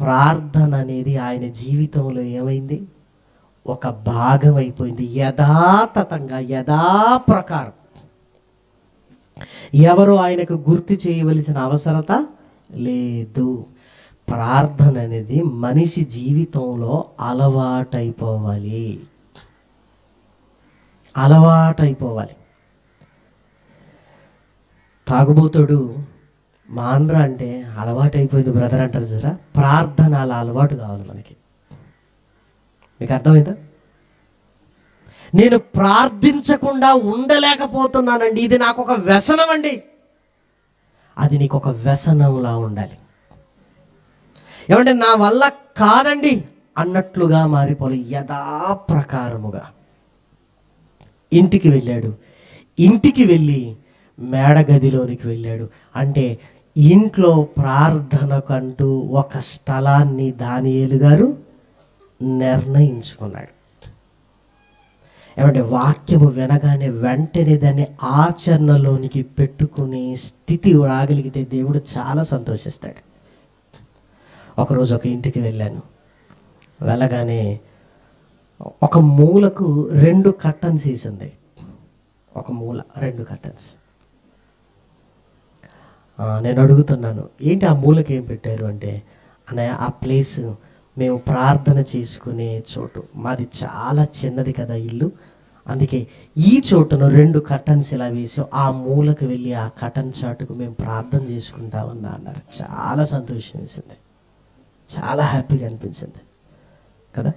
ప్రార్థన అనేది ఆయన జీవితంలో ఏమైంది? ఒక భాగం అయిపోయింది. యథాతథంగా యథాప్రకారం ఎవరు ఆయనకు గుర్తు చేయవలసిన అవసరత లేదు. ప్రార్థన అనేది మనిషి జీవితంలో అలవాటైపోవాలి. తాగుబోతుడు మాన్రా అంటే అలవాటైపోయింది బ్రదర్ అంటారు చూరా. ప్రార్థన అలా అలవాటు కావాలి మనకి. మీకు అర్థమైందా? నేను ప్రార్థించకుండా ఉండలేకపోతున్నానండి, ఇది నాకు ఒక వ్యసనం అండి. అది నీకు ఒక వ్యసనంలా ఉండాలి. ఏమంటే నా వల్ల కాదండి అన్నట్లుగా మారిపోవాలి. యథాప్రకారముగా ఇంటికి వెళ్ళాడు. ఇంటికి వెళ్ళి మేడగదిలోనికి వెళ్ళాడు. అంటే ఇంట్లో ప్రార్థనకంటూ ఒక స్థలాన్ని దానియేలు గారు నిర్ణయించుకున్నాడు. ఏమంటే వాక్యము వినగానే వెంటనే దాన్ని ఆచరణలోనికి పెట్టుకునే స్థితి రాగలిగితే దేవుడు చాలా సంతోషిస్తాడు. ఒకరోజు ఒక ఇంటికి వెళ్ళాను. వెళ్ళగానే ఒక మూలకు 2 కర్టన్స్ వేసింది. ఒక మూల 2 కర్టన్స్. నేను అడుగుతున్నాను, ఏంటి ఆ మూలకి ఏం పెట్టారు అంటే, అన్నయ్య ఆ ప్లేస్ మేము ప్రార్థన చేసుకునే చోటు, మాది చాలా చిన్నది కదా ఇల్లు, అందుకే ఈ చోటును 2 కర్టన్స్ ఇలా వేసాం, ఆ మూలకు వెళ్ళి ఆ కర్టన్ చాటుకు మేము ప్రార్థన చేసుకుంటామన్నా అన్నారు. చాలా సంతోషం వేసింది, చాలా హ్యాపీగా అనిపించింది కదా.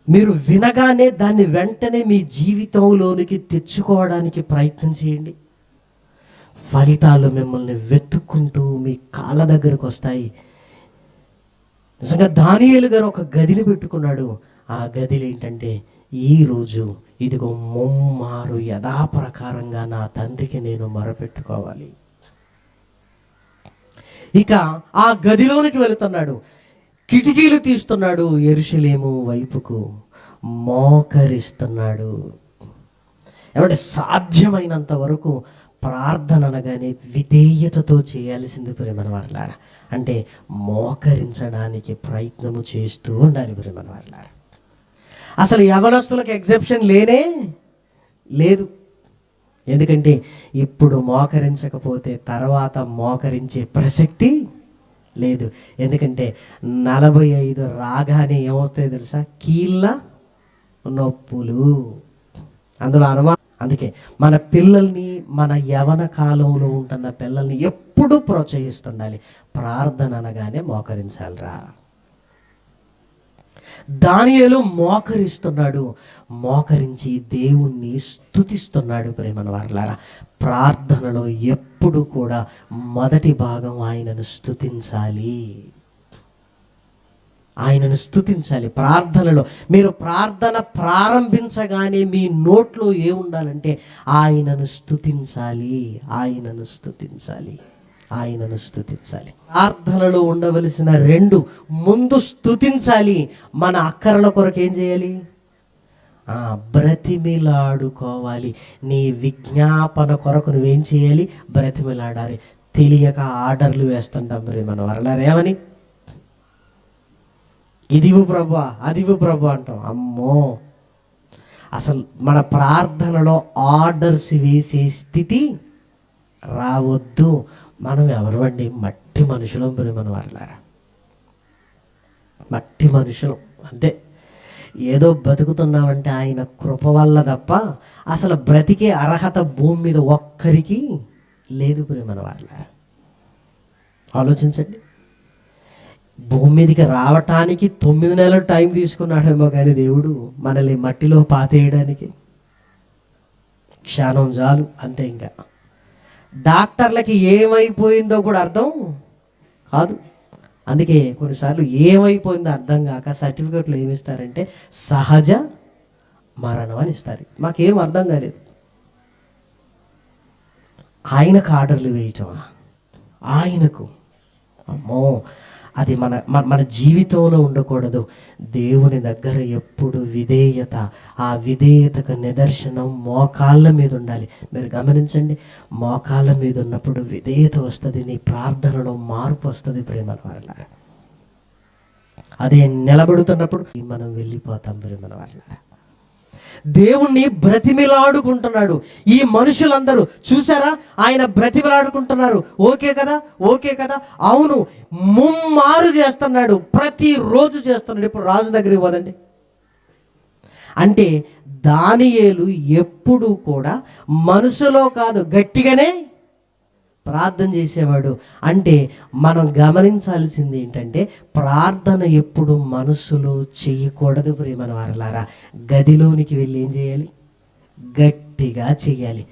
మీరు వినగానే దాన్ని వెంటనే మీ జీవితంలోనికి తెచ్చుకోవడానికి ప్రయత్నం చేయండి. ఫలితాలు మిమ్మల్ని వెతుక్కుంటూ మీ కాళ్ళ దగ్గరకు వస్తాయి. నిజంగా దానియేలు గారు ఒక గదిని పెట్టుకున్నాడు. ఆ గదిలో ఏంటంటే, ఈరోజు ఇదిగో ముమ్మారు యథాప్రకారంగా నా తండ్రికి నేను మొరపెట్టుకోవాలి. ఇక ఆ గదిలోనికి వెళుతున్నాడు. కిటికీలు తీస్తున్నాడు. యెరూషలేము వైపుకు మోకరిస్తున్నాడు. ఏమంటే సాధ్యమైనంత వరకు ప్రార్థన అనగానే విధేయతతో చేయాల్సింది ప్రేమన వారలారా. అంటే మోకరించడానికి ప్రయత్నము చేస్తూ ఉండాలి ప్రేమన వారలారా. అసలు యవనస్తులకు ఎగ్జెప్షన్ లేనే లేదు. ఎందుకంటే ఇప్పుడు మోకరించకపోతే తర్వాత మోకరించే ప్రసక్తి లేదు. ఎందుకంటే 45 రాగానే ఏమొస్తాయో తెలుసా? కీళ్ళ నొప్పులు. అందులో అందుకే మన పిల్లల్ని, మన యవన కాలంలో ఉంటున్న పిల్లల్ని ఎప్పుడూ ప్రోత్సహిస్తుండాలి. ప్రార్థన అనగానే మోకరించాలిరా. దానియేలు మోకరిస్తున్నాడు. మోకరించి దేవుణ్ణి స్తుతిస్తున్నాడు. ప్రేమన వారలారా, ప్రార్థనలో ఎప్పుడు కూడా మొదటి భాగం ఆయనను స్తుతించాలి. ఆయనను స్తుతించాలి. ప్రార్థనలో మీరు ప్రార్థన ప్రారంభించగానే మీ నోట్లో ఏముండాలంటే ఆయనను స్తుతించాలి, ఆయనను స్తుతించాలి, ఆయనను స్తుతించాలి. ప్రార్థనలో ఉండవలసిన 2, ముందు స్తుతించాలి. మన అక్కరల కొరకు ఏం చేయాలి? బ్రతిమిలాడుకోవాలి. నీ విజ్ఞాపన కొరకు నువ్వేం చేయాలి? బ్రతిమిలాడాలి. తెలియక ఆర్డర్లు వేస్తుంటాం మరి మన వరలారు. ఏమని? ఇదివు ప్రభా, అదివు ప్రభా అంటాం. అమ్మో, అసలు మన ప్రార్థనలో ఆర్డర్స్ వేసే స్థితి రావద్దు. మనం ఎవరు? మట్టి మనుషులం మన వారలారా, మట్టి మనుషులం అంతే. ఏదో బతుకుతున్నామంటే ఆయన కృప వల్ల తప్ప అసలు బ్రతికే అర్హత భూమి మీద ఒక్కరికి లేదు ప్రేమన వారలారా. ఆలోచించండి. భూమి మీదకి రావటానికి 9 నెలలు టైం తీసుకున్నాడేమో కానీ దేవుడు మనల్ని మట్టిలో పాతేయడానికి క్షణం చాలు, అంతే. ఇంకా డాక్టర్లకి ఏమైపోయిందో కూడా అర్థం కాదు. అందుకే కొన్నిసార్లు ఏమైపోయిందో అర్థం కాక సర్టిఫికెట్లు ఏమిస్తారంటే సహజ మరణం అని ఇస్తారు. మాకేం అర్థం కాలేదు. ఆయనకు ఆర్డర్లు వేయటమా? ఆయనకు? అమ్మో, అది మన జీవితంలో ఉండకూడదు. దేవుని దగ్గర ఎప్పుడు విధేయత, ఆ విధేయతకు నిదర్శనం మోకాళ్ళ మీద ఉండాలి. మీరు గమనించండి, మోకాళ్ళ మీద ఉన్నప్పుడు విధేయత వస్తుంది, నీ ప్రార్థనలో మార్పు వస్తుంది. ప్రేమల వారలారా, అదే నిలబడుతున్నప్పుడు మనం వెళ్ళిపోతాం. ప్రేమల వారలారా, దేవుణ్ణి బ్రతిమిలాడుకుంటున్నాడు. ఈ మనుషులందరూ చూసారా, ఆయన బ్రతిమిలాడుకుంటున్నారు. ఓకే కదా, ఓకే కదా, అవును, ముమ్మారు చేస్తున్నాడు, ప్రతిరోజు చేస్తున్నాడు. ఇప్పుడు రాజు దగ్గరికి పోదండి. అంటే దానియేలు ఎప్పుడు కూడా మనసులో కాదు, గట్టిగానే ప్రార్థన చేసేవాడు. అంటే మనం గమనించాల్సింది ఏంటంటే, ప్రార్థన ఎప్పుడు మనసులో చేయకూడదు. ప్రియమైన వారలారా, గదిలోనికి వెళ్ళి ఏం చేయాలి? గట్టిగా చేయాలి.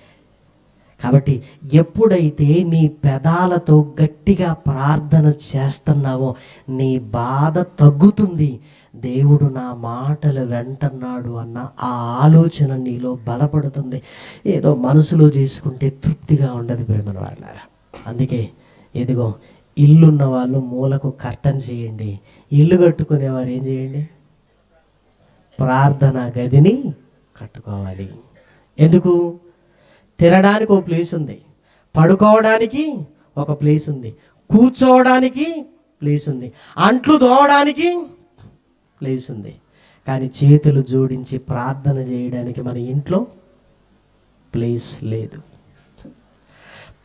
కాబట్టి ఎప్పుడైతే నీ పెదాలతో గట్టిగా ప్రార్థన చేస్తున్నావో నీ బాధ తగ్గుతుంది. దేవుడు నా మాటలు వెంటన్నాడు అన్న ఆ ఆలోచన నీలో బలపడుతుంది. ఏదో మనసులో చేసుకుంటే తృప్తిగా ఉండదు ప్రేమల వాళ్ళారా. అందుకే ఇదిగో, ఇల్లున్న వాళ్ళు మూలకు కర్టన్ చేయండి, ఇల్లు కట్టుకునేవారు ఏం చేయండి? ప్రార్థన గదిని కట్టుకోవాలి. ఎందుకు? తినడానికి ఒక ప్లేస్ ఉంది, పడుకోవడానికి ఒక ప్లేస్ ఉంది, కూర్చోవడానికి ప్లేస్ ఉంది, అంట్లు తోవడానికి ప్లేస్ ఉంది. కానీ చేతులు జోడించి ప్రార్థన చేయడానికి మన ఇంట్లో ప్లేస్ లేదు.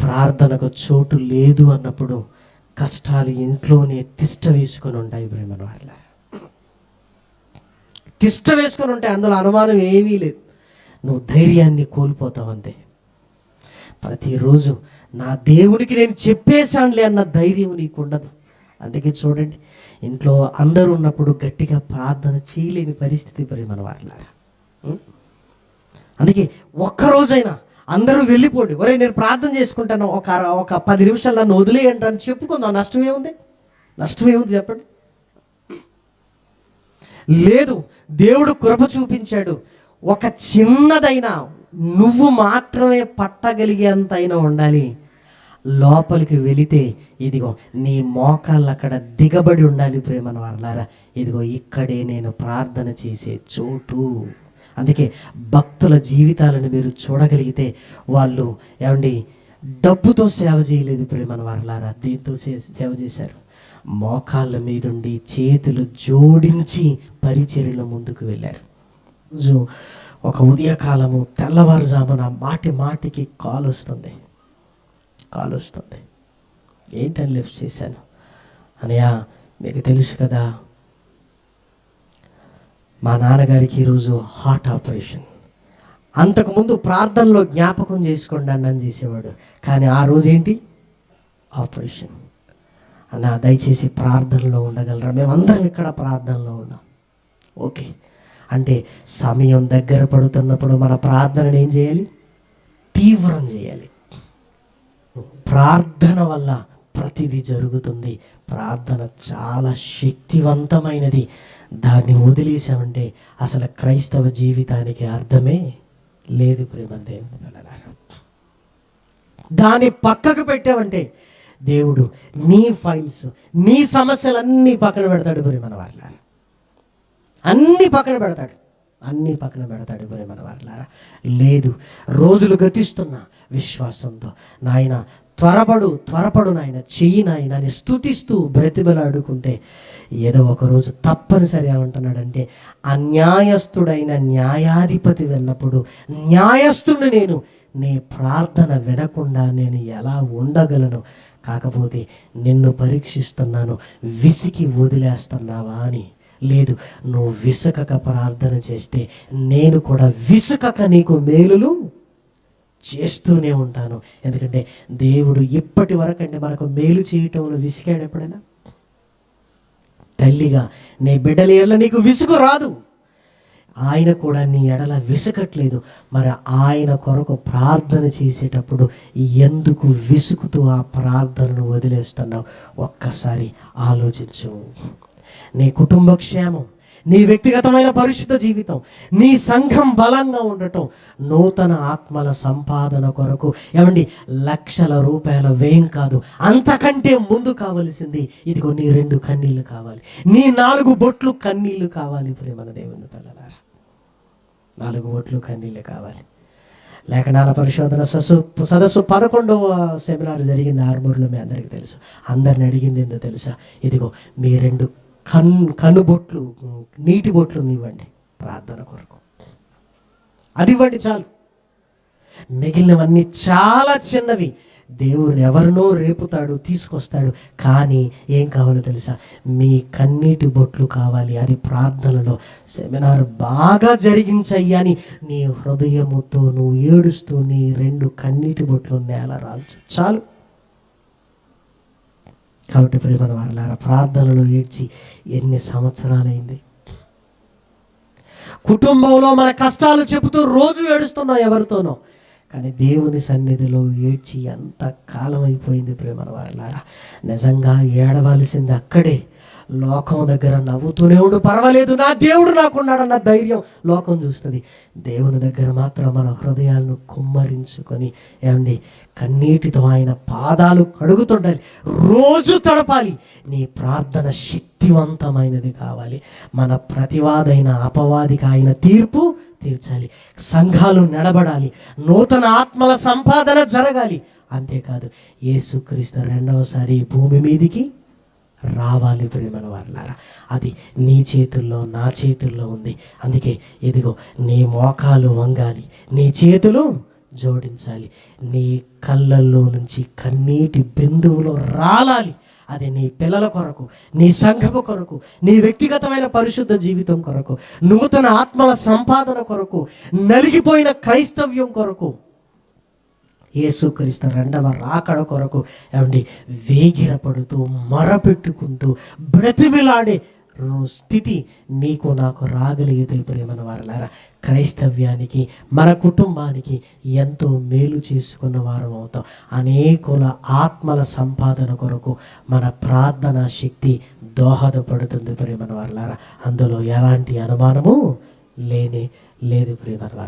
ప్రార్థనకు చోటు లేదు అన్నప్పుడు కష్టాలు ఇంట్లోనే తిష్ట వేసుకొని ఉంటాయి. ప్రేమల వాళ్ళ తిష్ట వేసుకొని ఉంటాయి, అందులో అనుమానం ఏమీ లేదు. నువ్వు ధైర్యాన్ని కోల్పోతావు అంతే. ప్రతిరోజు నా దేవుడికి నేను చెప్పేశానులే అన్న ధైర్యం నీకు ఉండదు. అందుకే చూడండి, ఇంట్లో అందరూ ఉన్నప్పుడు గట్టిగా ప్రార్థన చేయలేని పరిస్థితి ప్రేమల వాళ్ళారా. అందుకే ఒక్కరోజైనా అందరూ వెళ్ళిపోండి, ఒరే నేను ప్రార్థన చేసుకుంటాను, ఒక 10 నిమిషాలు నన్ను వదిలేయండి అని చెప్పుకుందాం. నష్టం ఏముంది? చెప్పండి. లేదు, దేవుడు కృప చూపించాడు. ఒక చిన్నదైనా నువ్వు మాత్రమే పట్టగలిగేంత అయినా ఉండాలి. లోపలికి వెళితే ఇదిగో నీ మోకాళ్ళు అక్కడ దిగబడి ఉండాలి. ప్రేమన వాళ్ళారా, ఇదిగో ఇక్కడే నేను ప్రార్థన చేసే చోటు. అందుకే భక్తుల జీవితాలను మీరు చూడగలిగితే వాళ్ళు ఏమండి డబ్బుతో సేవ చేయలేదు. ప్రేమన వాళ్ళారా, దీంతో సేవ చేశారు. మోకాళ్ళ మీదుండి చేతులు జోడించి పరిచర్యలో ముందుకు వెళ్ళారు. రోజు ఒక ఉదయకాలము తెల్లవారుజామున మాటికి కాల్ వస్తుంది. ఏంటని లిఫ్ట్ చేశాను. అనయ్య, మీకు తెలుసు కదా, మా నాన్నగారికి ఈరోజు హార్ట్ ఆపరేషన్. అంతకుముందు ప్రార్థనలో జ్ఞాపకం చేసుకోండి అన్నని చేసేవాడు, కానీ ఆ రోజు ఏంటి? ఆపరేషన్. అన్న దయచేసి ప్రార్థనలో ఉండగలరా? మేమందరం ఇక్కడ ప్రార్థనలో ఉన్నాం. ఓకే అంటే సమయం దగ్గర పడుతున్నప్పుడు మన ప్రార్థనను ఏం చేయాలి? తీవ్రం చేయాలి. ప్రార్థన వల్ల ప్రతిదీ జరుగుతుంది. ప్రార్థన చాలా శక్తివంతమైనది. దాన్ని వదిలేసామంటే అసలు క్రైస్తవ జీవితానికి అర్థమే లేదు. ప్రేమ దేవుని పిల్లలారా, దాన్ని పక్కకు పెట్టామంటే దేవుడు నీ ఫైల్స్, నీ సమస్యలన్నీ పక్కన పెడతాడు. ప్రేమ వాళ్ళారా, అన్నీ పక్కన పెడతాడు. ప్రేమ వాళ్ళారా. లేదు, రోజులు గతిస్తున్నా విశ్వాసంతో నాయన త్వరపడు నాయన, చెయ్యి నాయన అని స్తుతిస్తూ బ్రతిమలాడుకుంటే ఏదో ఒకరోజు తప్పనిసరి ఏమంటున్నాడంటే, అన్యాయస్తుడైన న్యాయాధిపతి వెళ్ళినప్పుడు న్యాయస్తుడిని నీ ప్రార్థన వినకుండా నేను ఎలా ఉండగలను? కాకపోతే నిన్ను పరీక్షిస్తున్నాను, విసికి వదిలేస్తున్నావా అని. లేదు, నువ్వు విసుకక ప్రార్థన చేస్తే నేను కూడా విసుకక నీకు మేలులు చేస్తూనే ఉంటాను. ఎందుకంటే దేవుడు ఇప్పటి వరకు అంటే మనకు మేలు చేయటంలో విసిగాడు ఎప్పుడైనా? తల్లిగా నీ బిడ్డల ఎడల నీకు విసుగు రాదు, ఆయన కూడా నీ ఎడల విసుకట్లేదు. మరి ఆయన కొరకు ప్రార్థన చేసేటప్పుడు ఎందుకు విసుకుతూ ఆ ప్రార్థనను వదిలేస్తున్నావు? ఒక్కసారి ఆలోచించు. నీ కుటుంబ క్షేమం, నీ వ్యక్తిగతమైన పరిశుద్ధ జీవితం, నీ సంఘం బలంగా ఉండటం, నూతన ఆత్మల సంపాదన కొరకు ఏమండి లక్షల రూపాయల వ్యయం కాదు, అంతకంటే ముందు కావలసింది ఇదిగో నీ 2 కన్నీళ్లు కావాలి, నీ 4 బొట్లు కన్నీళ్లు కావాలి. ప్రేమన దేవుని పిల్లలారా, 4 బొట్లు కన్నీళ్లు కావాలి. లేఖనాల పరిశోధన సదస్సు 11వ సెమినార్ జరిగింది ఆర్మూర్లో. మీ అందరికీ తెలుసు. అందరిని అడిగింది ఏందో తెలుసా? ఇదిగో మీ 2 కనుబొట్లు, నీటి బొట్లు ఇవ్వండి ప్రార్థన కొరకు. అది ఇవ్వండి చాలు. మిగిలినవన్నీ చాలా చిన్నవి. దేవుడు ఎవరినో రేపుతాడు, తీసుకొస్తాడు. కానీ ఏం కావాలో తెలుసా? మీ కన్నీటి బొట్లు కావాలి. అది ప్రార్థనలో సెమినార్ బాగా జరిగించయ్యా అని నీ హృదయముతో నువ్వు ఏడుస్తూ నీ 2 కన్నీటి బొట్లు నేల రాల్చు చాలు. కాబట్టి ప్రియమైన వారలారా, ప్రార్థనలో ఏడ్చి ఎన్ని సంవత్సరాలైంది. కుటుంబంలో మన కష్టాలు చెబుతూ రోజు ఏడుస్తున్నాం ఎవరితోనో, కానీ దేవుని సన్నిధిలో ఏడ్చి ఎంత కాలం అయిపోయింది. ప్రియమైన వారలారా, నిజంగా ఏడవలసింది అక్కడే. లోకం దగ్గర నవ్వుతూనే ఉండు, పర్వాలేదు, నా దేవుడు నాకున్నాడన్న ధైర్యం లోకం చూస్తుంది. దేవుని దగ్గర మాత్రం మన హృదయాలను కుమ్మరించుకొని ఏమండి కన్నీటితో ఆయన పాదాలు కడుగుతుండాలి, రోజు తడపాలి. నీ ప్రార్థన శక్తివంతమైనది కావాలి. మన ప్రతివాదైన అపవాదికి ఆయన తీర్పు తీర్చాలి, సంఘాలు నడబడాలి, నూతన ఆత్మల సంపాదన జరగాలి. అంతేకాదు యేసుక్రీస్తు 2వసారి భూమి మీదికి రావాలి. ప్రియమైన వారలారా, అది నీ చేతుల్లో నా చేతుల్లో ఉంది. అందుకే ఇదిగో నీ మోకాలు వంగాలి, నీ చేతులు జోడించాలి, నీ కళ్ళల్లో నుంచి కన్నీటి బిందువులు రాలాలి. అది నీ పిల్లల కొరకు, నీ సంఘము కొరకు, నీ వ్యక్తిగతమైన పరిశుద్ధ జీవితం కొరకు, నూతన ఆత్మల సంపాదన కొరకు, నలిగిపోయిన క్రైస్తవ్యం కొరకు, యేసుక్రీస్తు 2వ రాకడ కొరకు ఏమండి వేగిరపడుతూ మొరపెట్టుకుంటూ బ్రతిమిలాడే స్థితి నీకు నాకు రాగలిగితే ప్రియమైన వారలారా, క్రైస్తవ్యానికి మన కుటుంబానికి ఎంతో మేలు చేసుకున్న వారం అవుతాం. అనేకుల ఆత్మల సంపాదన కొరకు మన ప్రార్థనా శక్తి దోహదపడుతుంది ప్రియమైన వారలారా. అందులో ఎలాంటి అనుమానము లేదు ప్రియమైన వారలారా.